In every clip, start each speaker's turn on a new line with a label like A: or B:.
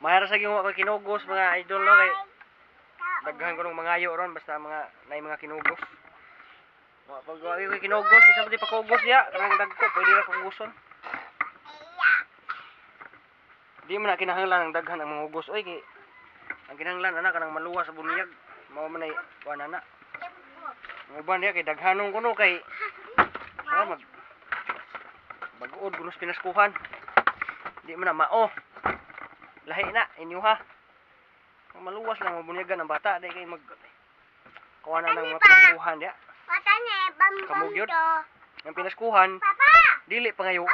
A: Mahira sa ginawa ko kinugos mga idol no kay daghan ko ng mga ayo ron basta mga kinugos. Pag ko kinugos isa pati pa kugos ya kanang dagko pwede ra kuguson. Di man na kinahanglan ng daghan ang mga ugos oy kay ang kinahanglan ana kanang maluwas sa bunyag mao man ay kuan ana. Uban dia kay daghanon kuno kay mag bag-od kuno sa pinaskuhan. Di man na mao. Lahi na inyuha. Kung maluwas lang mabunyagan ang bata dai kay mag kuana nang mga pinaskuhan dia.
B: Mata ni bambam.
A: Kamugyod. Ang pinaskuhan dili pangayoon.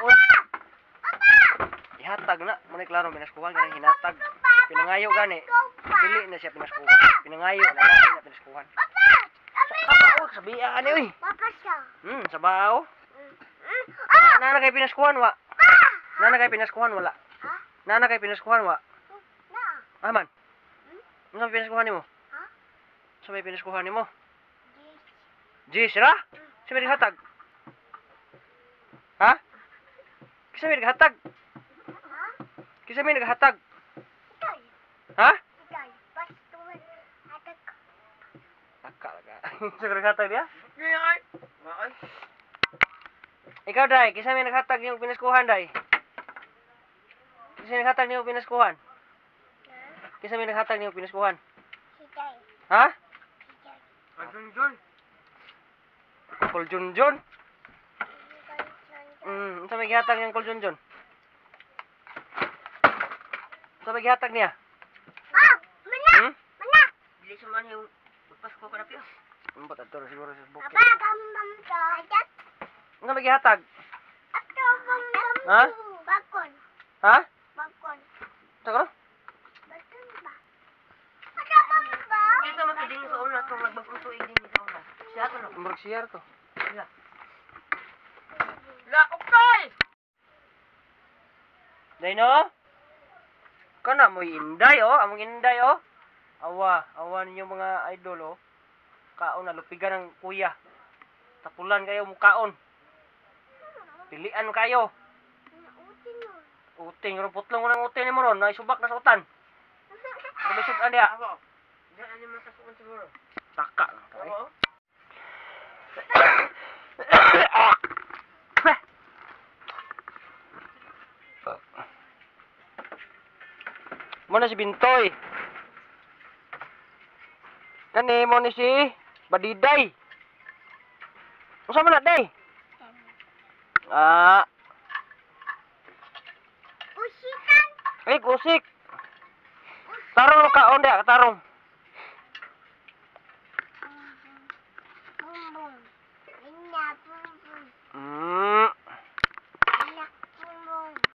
A: Ihatag na mo klaro pinaskuhan kanang hinatag. Pinangayo gani. Dili na siya pinaskuhan. Pinangayo na pinaskuhan. Sabaw sabi ani oy.
B: Papa siya.
A: Sabaw. Nana kay pinaskuhan wa. Nana kay pinaskuhan wala. Nana kay pinaskuhan wa.
B: Na.
A: Aman. Ano pinaskuhan nimo?
B: Ha?
A: Sa may pinaskuhan nimo? Jis ra? Sa may hatag. Ha? Kisa may naghatag? Kisa may naghatag? Ha? Siguro naghatag dia? Ikaw dai, kisa may naghatag yung pinaskuhan dai? Kisa may naghatag yung pinaskuhan? Kisa may naghatag yung pinaskuhan? Ha?
B: Junjun.
A: Kol Junjun? Sa may gihatag yung Kol Junjun? Sa may gihatag niya?
B: Mana? Mana?
A: Dili suman yung Pasko ka na piyo. Ambot ato siguro sa bukid.
B: Papa, bambam to.
A: Ano may gihatag?
B: Ato, bambam.
A: Ha?
B: Bakon.
A: Ha?
B: Bakon.
A: Sakro?
B: Bakon ba? Ato, bambam.
C: Ito makading sa una kung magbagputuig din sa una. Siya to no.
A: Murag siyar to.
C: La, okay!
A: Dai no? Kana mo inday oh, among inday oh. Awa ninyo mga idol oh. Kaon na lupigan ng kuya. Tapulan kayo mukaon. Pilian kayo. Uting rupot lang unang uting ni mo ron, naisubak na sa utan. Ano ba sudan dia?
C: Ako. Diyan ano masasukan siguro.
A: Taka lang to.
C: Oo.
A: Mo na si Bintoy. Kani mo ni si Badiday. Unsa man na day?
B: Usikan.
A: Ay kusik. Tarong ka onde tarong.
B: Bumbum. Inya bumbum.